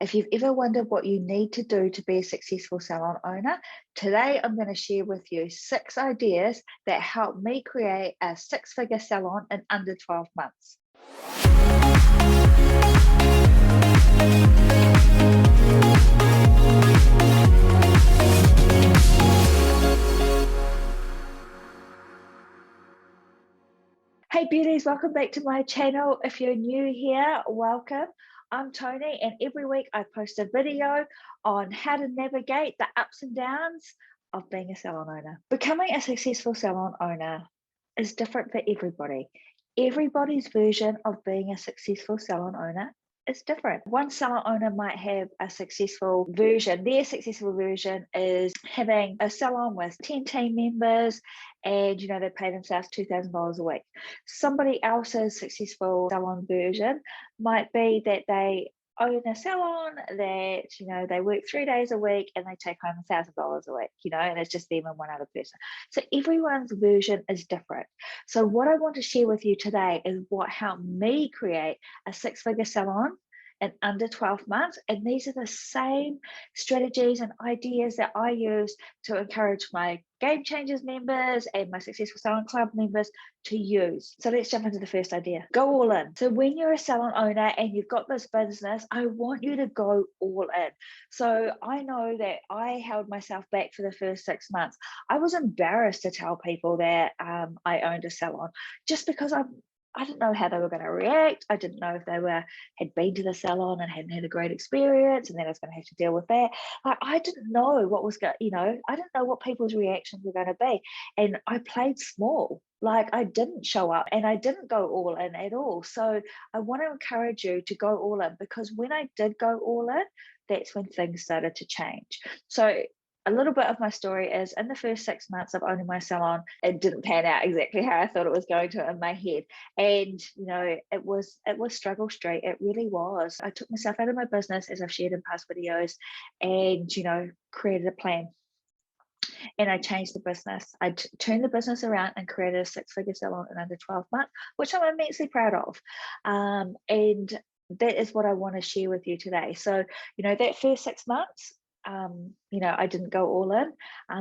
If you've ever wondered what you need to do to be a successful salon owner, today I'm going to share with you 6 ideas that helped me create a 6-figure salon in under 12 months. Hey beauties, welcome back to my channel. If you're new here, welcome. I'm Tony, and every week I post a video on how to navigate the ups and downs of being a salon owner. Becoming a successful salon owner is different for everybody. Everybody's version of being a successful salon owner is different. One salon owner might have a successful version. Their successful version is having a salon with 10 team members and they pay themselves $2,000 a week. Somebody else's successful salon version might be that they own a salon that they work 3 days a week and they take home $1,000 a week, and it's just them and one other person. So everyone's version is different. So what I want to share with you today is what helped me create a 6-figure salon in under 12 months. And these are the same strategies and ideas that I use to encourage my Game Changers members and my Successful Salon Club members to use. So let's jump into the first idea. Go all in. So when you're a salon owner and you've got this business, I want you to go all in. So I know that I held myself back for the first 6 months. I was embarrassed to tell people that I owned a salon just because I didn't know how they were going to react. I didn't know if they had been to the salon and hadn't had a great experience, and then I was going to have to deal with that. I didn't know what was going, I didn't know what people's reactions were going to be, and I played small. Like I didn't show up and I didn't go all in at all. So I want to encourage you to go all in, because when I did go all in, that's when things started to change. So a little bit of my story is, in the first 6 months of owning my salon, it didn't pan out exactly how I thought it was going to in my head. And, it was struggle street. It really was. I took myself out of my business, as I've shared in past videos, and, created a plan. And I changed the business. I turned the business around and created a 6-figure salon in under 12 months, which I'm immensely proud of. And that is what I want to share with you today. So, that first 6 months, I didn't go all in,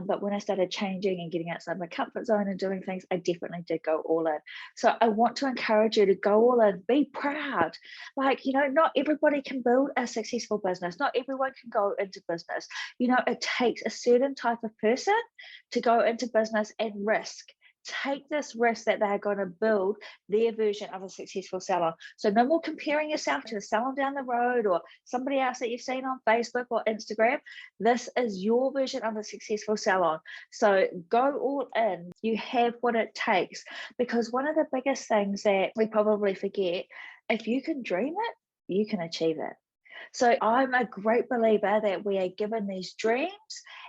but when I started changing and getting outside my comfort zone and doing things, I definitely did go all in. So I want to encourage you to go all in, be proud. Not everybody can build a successful business. Not everyone can go into business. It takes a certain type of person to go into business and risk. Take this risk that they're going to build their version of a successful salon. So no more comparing yourself to the salon down the road or somebody else that you've seen on Facebook or Instagram. This is your version of a successful salon. So go all in. You have what it takes, because one of the biggest things that we probably forget, if you can dream it, you can achieve it. So I'm a great believer that we are given these dreams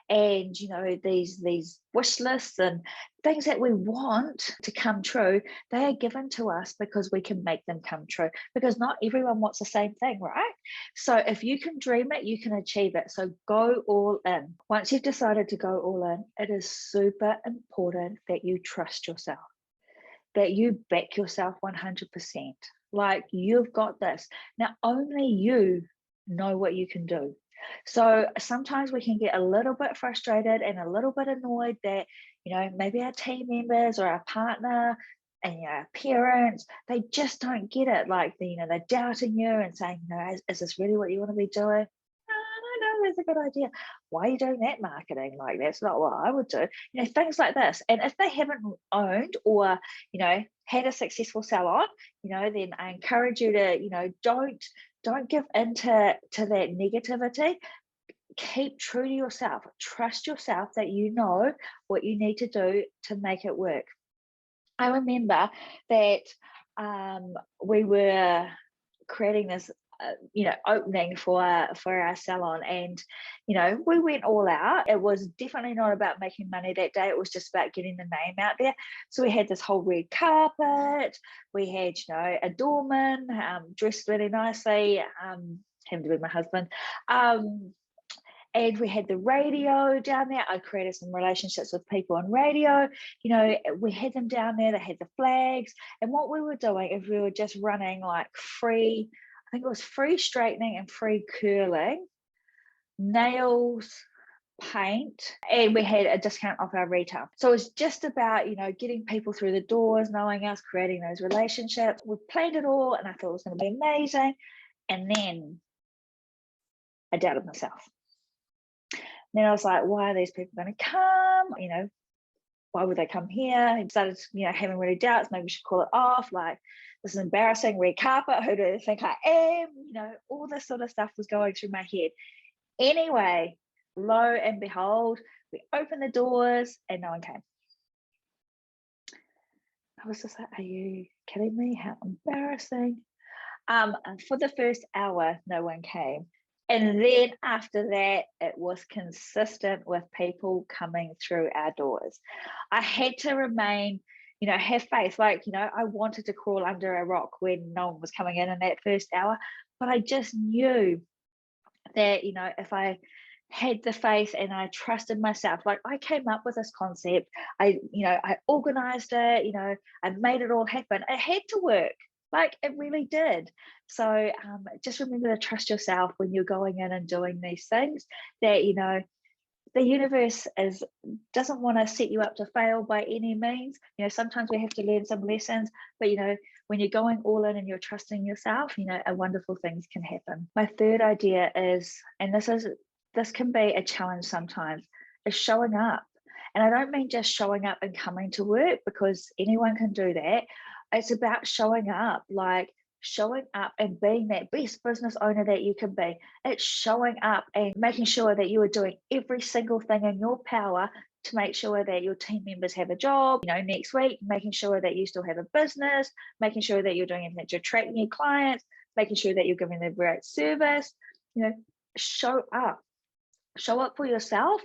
and these wish lists and things that we want to come true. They are given to us because we can make them come true, because not everyone wants the same thing, right? So if you can dream it, you can achieve it. So go all in. Once you've decided to go all in, it is super important that you trust yourself, that you back yourself 100%. Like, you've got this. Now, only you know what you can do. So sometimes we can get a little bit frustrated and a little bit annoyed that, maybe our team members or our partner and our parents, they just don't get it. Like, they're doubting you and saying, is this really what you want to be doing? I don't know, it's a good idea. Why are you doing that marketing? Like, that's not what I would do. Things like this. And if they haven't owned or, had a successful salon, then I encourage you to, don't give into that negativity. Keep true to yourself. Trust yourself that you know what you need to do to make it work. I remember that we were creating this opening for our salon, and we went all out. It was definitely not about making money that day. It was just about getting the name out there. So we had this whole red carpet. We had a doorman dressed really nicely, him to be my husband, and we had the radio down there. I created some relationships with people on radio. We had them down there. They had the flags. And what we were doing is we were just running like free think it was free straightening and free curling, nails, paint, and we had a discount off our retail. So it's just about, getting people through the doors, knowing us, creating those relationships. We planned it all and I thought it was going to be amazing. And then I doubted myself. Then I was like, why are these people going to come? Why would they come here? I started, having really doubts. Maybe we should call it off. Like, this is embarrassing. Red carpet. Who do they think I am? All this sort of stuff was going through my head. Anyway, lo and behold, we opened the doors and no one came. I was just like, are you kidding me? How embarrassing. And for the first hour, no one came. And then after that, it was consistent with people coming through our doors. I had to remain, have faith. Like, I wanted to crawl under a rock when no one was coming in that first hour, but I just knew that, if I had the faith and I trusted myself, like I came up with this concept, I organized it, I made it all happen. It had to work. Like it really did. So just remember to trust yourself when you're going in and doing these things, that, the universe doesn't want to set you up to fail by any means. Sometimes we have to learn some lessons, but, when you're going all in and you're trusting yourself, wonderful things can happen. My third idea is, and this can be a challenge sometimes, is showing up. And I don't mean just showing up and coming to work, because anyone can do that. It's about showing up, like showing up and being that best business owner that you can be. It's showing up and making sure that you are doing every single thing in your power to make sure that your team members have a job, next week, making sure that you still have a business, making sure that you're doing everything to attract new clients, making sure that you're giving them great service. Show up. Show up for yourself,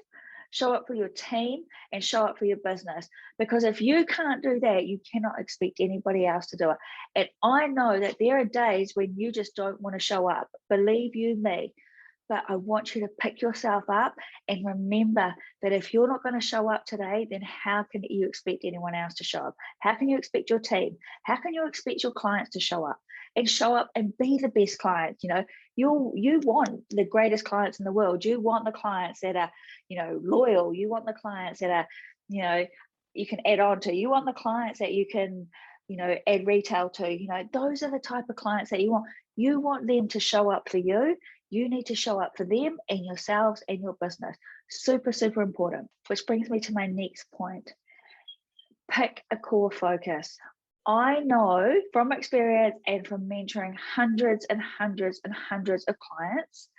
show up for your team, and show up for your business. Because if you can't do that, you cannot expect anybody else to do it. And I know that there are days when you just don't want to show up. Believe you me. But I want you to pick yourself up and remember that if you're not going to show up today, then how can you expect anyone else to show up? How can you expect your team? How can you expect your clients to show up? And show up and be the best client. You want the greatest clients in the world. You want the clients that are, loyal. You want the clients that are, you can add on to. You want the clients that you can, add retail to. Those are the type of clients that you want. You want them to show up for you. You need to show up for them and yourselves and your business. Super, super important. Which brings me to my next point. Pick a core focus. I know from experience and from mentoring hundreds and hundreds and hundreds of clients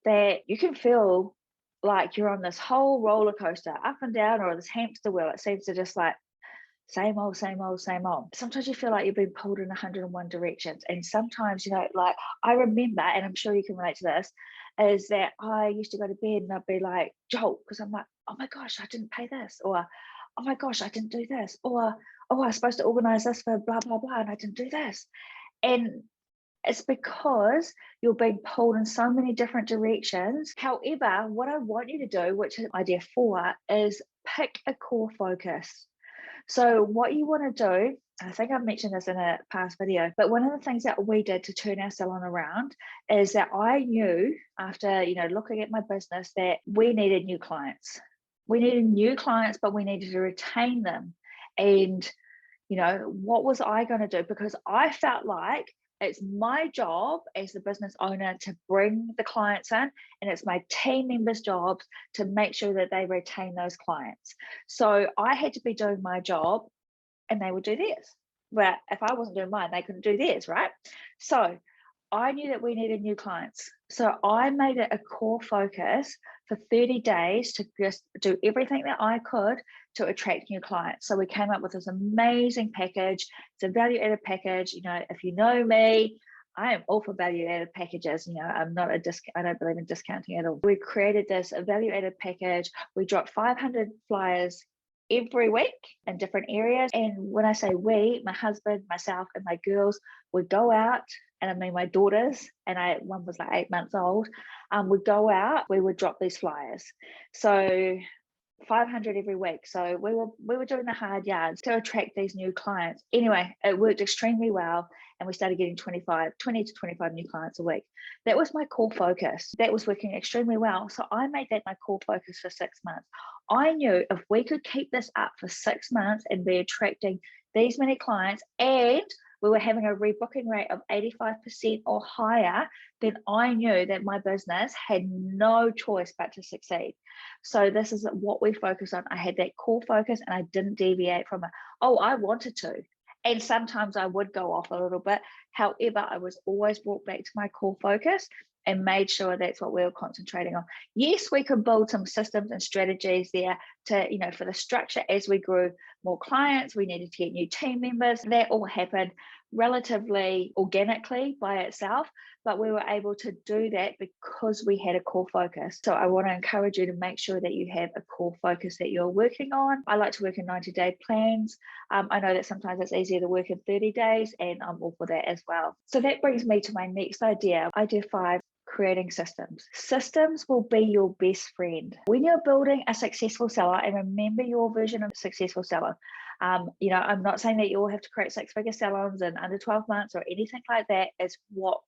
that you can feel like you're on this whole roller coaster, up and down, or this hamster wheel. It seems to just like same old, same old, same old. Sometimes you feel like you're being pulled in 101 directions. And sometimes, like I remember, and I'm sure you can relate to this, is that I used to go to bed and I'd be like, jolt, because I'm like, oh my gosh, I didn't pay this. Or, oh my gosh, I didn't do this. Or, oh, I was supposed to organize this for blah, blah, blah, and I didn't do this. And it's because you're being pulled in so many different directions. However, what I want you to do, which is idea 4, is pick a core focus. So what you want to do, I think I've mentioned this in a past video, but one of the things that we did to turn our salon around is that I knew after, looking at my business, that we needed new clients. We needed new clients, but we needed to retain them. And, what was I going to do? Because I felt like it's my job as the business owner to bring the clients in, and it's my team members' jobs to make sure that they retain those clients. So I had to be doing my job and they would do theirs. But if I wasn't doing mine, they couldn't do theirs, right? So I knew that we needed new clients. So I made it a core focus for 30 days to just do everything that I could to attract new clients. So we came up with this amazing package. It's a value-added package. If you know me, I am all for value-added packages. I'm not I don't believe in discounting at all. We created this value-added package. We dropped 500 flyers every week in different areas. And when I say we, my husband, myself, and my girls would go out, and I mean my daughters, and one was like 8 months old, would go out, we would drop these flyers. So 500 every week. So we were doing the hard yards to attract these new clients. Anyway, it worked extremely well, and we started getting 20 to 25 new clients a week. That was my core focus. That was working extremely well. So I made that my core focus for 6 months. I knew if we could keep this up for 6 months and be attracting these many clients, and we were having a rebooking rate of 85% or higher, then I knew that my business had no choice but to succeed. So this is what we focus on. I had that core focus and I didn't deviate from it. Oh, I wanted to. And sometimes I would go off a little bit. However, I was always brought back to my core focus and made sure that's what we were concentrating on. Yes, we could build some systems and strategies there to, for the structure as we grew more clients, we needed to get new team members. That all happened relatively organically by itself, but we were able to do that because we had a core focus. So I want to encourage you to make sure that you have a core focus that you're working on. I like to work in 90-day plans. I know that sometimes it's easier to work in 30 days, and I'm all for that as well. So that brings me to my next idea. Idea 5, creating systems. Systems will be your best friend. When you're building a successful seller, and remember your version of a successful seller, I'm not saying that you all have to create 6-figure salons in under 12 months or anything like that. It's what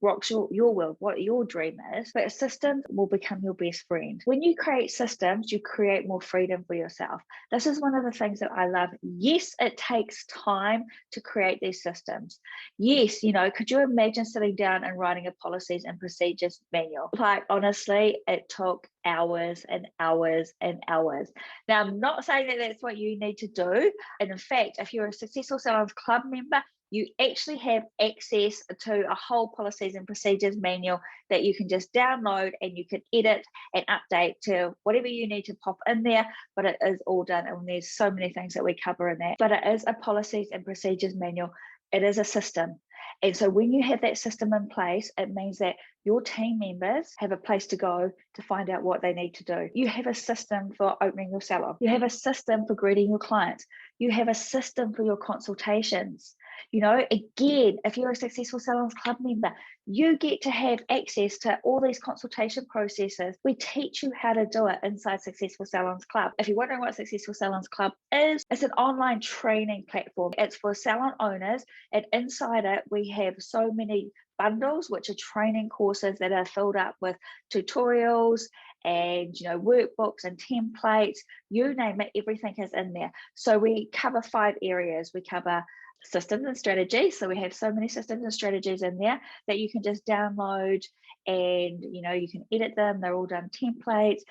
rocks your world, what your dream is, but systems will become your best friend. When you create systems, you create more freedom for yourself. This is one of the things that I love. Yes, it takes time to create these systems. Yes, could you imagine sitting down and writing a policies and procedures manual? Like, honestly, it took hours and hours and hours. Now, I'm not saying that that's what you need to do. And in fact, if you're a Successful Salons Club member, you actually have access to a whole policies and procedures manual that you can just download, and you can edit and update to whatever you need to pop in there, but it is all done. And there's so many things that we cover in that, but it is a policies and procedures manual. It is a system. And so when you have that system in place, it means that your team members have a place to go to find out what they need to do. You have a system for opening your salon. You have a system for greeting your clients. You have a system for your consultations. Again, if you're a Successful Salons Club member, you get to have access to all these consultation processes. We teach you how to do it inside Successful Salons Club. If you're wondering what Successful Salons Club is, it's an online training platform. It's for salon owners, and inside it, we have so many bundles, which are training courses that are filled up with tutorials and workbooks and templates. You name it, everything is in there. So we cover 5 areas. We cover systems and strategies. So we have so many systems and strategies in there that you can just download, and you can edit them. They're all done templates.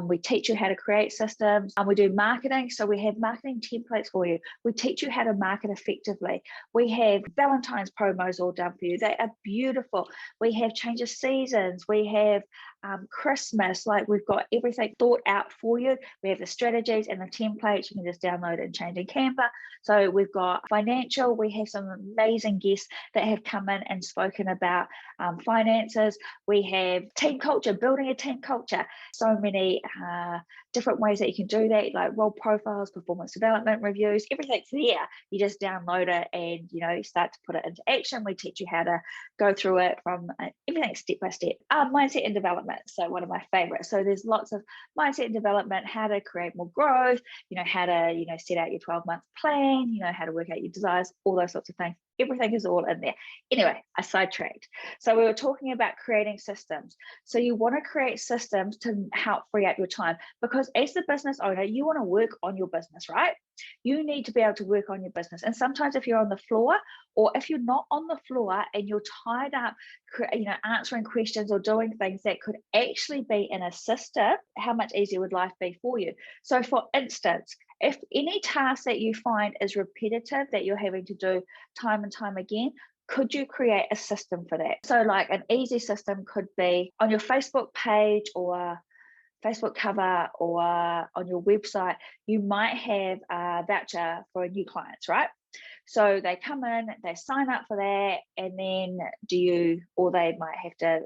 We teach you how to create systems. We do marketing. So we have marketing templates for you. We teach you how to market effectively. We have Valentine's promos all done for you. They are beautiful. We have change of seasons. We have Christmas. Like, we've got everything thought out for you. We have the strategies and the templates. You can just download and change in Canva. So we've got financial. We have some amazing guests that have come in and spoken about finances. We have team culture, building a team culture. So many different ways that you can do that, like role profiles, performance development reviews, everything's there. You just download it and start to put it into action. We teach you how to go through it from everything step by step. Mindset and development, so one of my favorites. So there's lots of mindset and development, how to create more growth, how to set out your 12-month plan, how to work out your desires, all those sorts of things. Everything is all in there. Anyway, I sidetracked. So we were talking about creating systems. So you want to create systems to help free up your time, because as the business owner, you want to work on your business, right? You need to be able to work on your business. And sometimes if you're on the floor, or if you're not on the floor and you're tied up, answering questions or doing things that could actually be in a system, how much easier would life be for you? So for instance, if any task that you find is repetitive, that you're having to do time and time again, could you create a system for that? So like an easy system could be on your Facebook page or Facebook cover or on your website, you might have a voucher for new clients, right? So they come in, they sign up for that, and then or they might have to,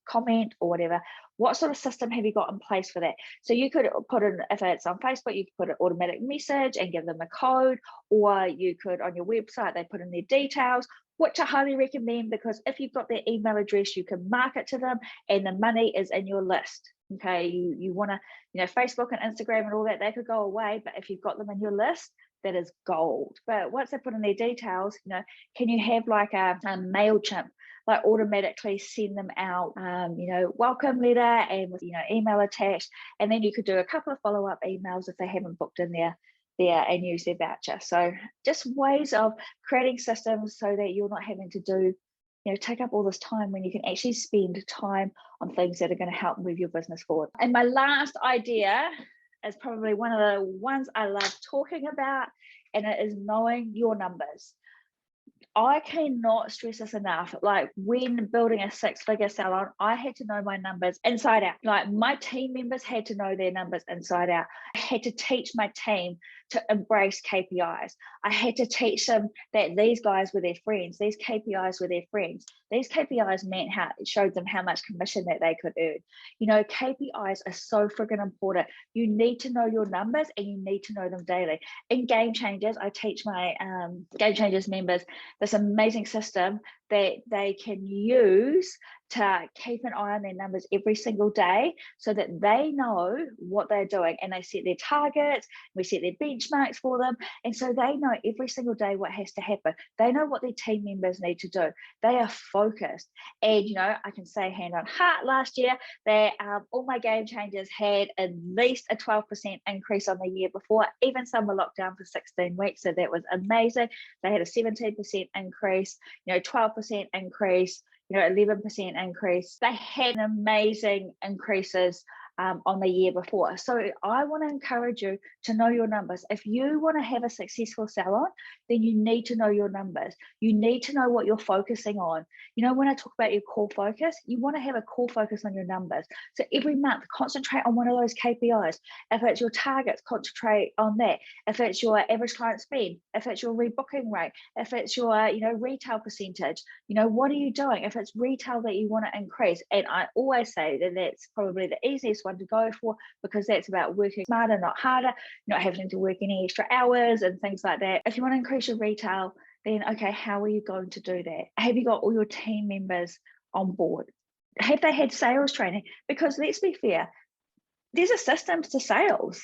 comment or whatever. What sort of system have you got in place for that? So you could put in, if it's on Facebook, you could put an automatic message and give them a code, or you could on your website, they put in their details, which I highly recommend, because if you've got their email address, you can market to them and the money is in your list. Okay, you want to, Facebook and Instagram and all that, they could go away, but if you've got them in your list, that is gold. But once they put in their details, can you have like a MailChimp, like automatically send them out, welcome letter and with, email attached, and then you could do a couple of follow-up emails if they haven't booked in there and use their voucher. So just ways of creating systems so that you're not having to do, take up all this time when you can actually spend time on things that are going to help move your business forward. And my last idea is probably one of the ones I love talking about, and it is knowing your numbers. I cannot stress this enough. Like when building a 6-figure salon, I had to know my numbers inside out. Like my team members had to know their numbers inside out. I had to teach my team to embrace KPIs. I had to teach them that these guys were their friends. These KPIs were their friends. These KPIs it showed them how much commission that they could earn. KPIs are so friggin' important. You need to know your numbers and you need to know them daily. In Game Changers, I teach my Game Changers members this amazing system that they can use to keep an eye on their numbers every single day so that they know what they're doing, and they set their targets, we set their benchmarks for them, and so they know every single day what has to happen. They know what their team members need to do. They are focused. And I can say hand on heart, last year that all my Game Changers had at least a 12% increase on the year before. Even some were locked down for 16 weeks, so that was amazing. They had a 17% increase, 12% increase, 11% increase. They had amazing increases on the year before. So I want to encourage you to know your numbers. If you want to have a successful salon, then you need to know your numbers. You need to know what you're focusing on. When I talk about your core focus, you want to have a core focus on your numbers. So every month, concentrate on one of those KPIs. If it's your targets, concentrate on that. If it's your average client spend, if it's your rebooking rate, if it's your, retail percentage, what are you doing? If it's retail that you want to increase, and I always say that that's probably the easiest one to go for, because that's about working smarter, not harder, not having to work any extra hours and things like that. If you want to increase your retail, then okay, how are you going to do that? Have you got all your team members on board? Have they had sales training? Because let's be fair, there's a system to sales.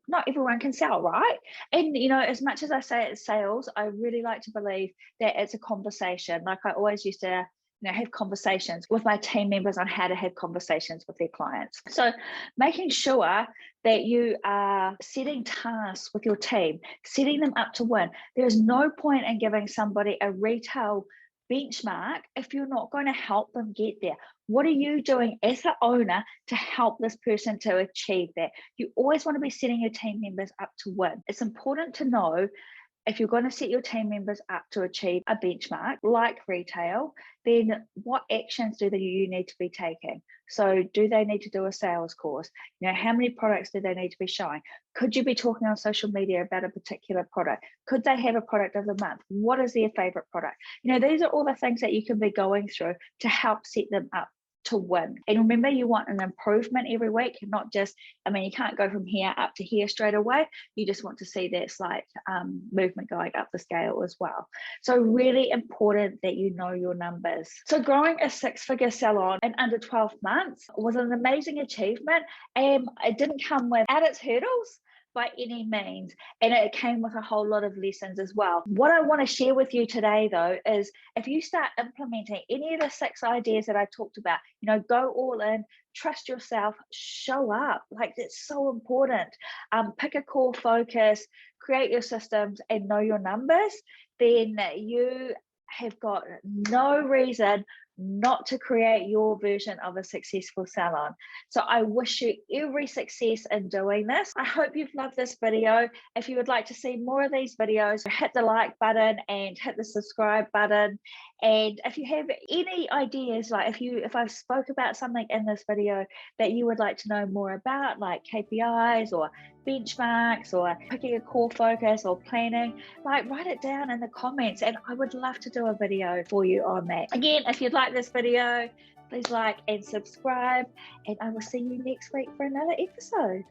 Not everyone can sell, right? And as much as I say it's sales, I really like to believe that it's a conversation. Like I always used to have conversations with my team members on how to have conversations with their clients. So making sure that you are setting tasks with your team, setting them up to win. There's no point in giving somebody a retail benchmark if you're not going to help them get there. What are you doing as the owner to help this person to achieve that? You always want to be setting your team members up to win. It's important to know if you're going to set your team members up to achieve a benchmark like retail, then what actions do you need to be taking? So do they need to do a sales course? How many products do they need to be showing? Could you be talking on social media about a particular product? Could they have a product of the month? What is their favorite product? These are all the things that you can be going through to help set them up to win. And remember, you want an improvement every week, not just, you can't go from here up to here straight away. You just want to see that slight movement going up the scale as well. So really important that you know your numbers. So growing a 6-figure salon in under 12 months was an amazing achievement. And it didn't come without its hurdles by any means, and it came with a whole lot of lessons as well. What I want to share with you today though is if you start implementing any of the 6 ideas that I talked about, go all in, trust yourself, show up. Like, it's so important. Pick a core focus, create your systems, and know your numbers. Then you have got no reason not to create your version of a successful salon. So I wish you every success in doing this. I hope you've loved this video. If you would like to see more of these videos, hit the like button and hit the subscribe button. And if you have any ideas, like if I spoke about something in this video that you would like to know more about, like KPIs or benchmarks or picking a core focus or planning, like write it down in the comments and I would love to do a video for you on that. Again, if you'd like this video, please like and subscribe, and I will see you next week for another episode.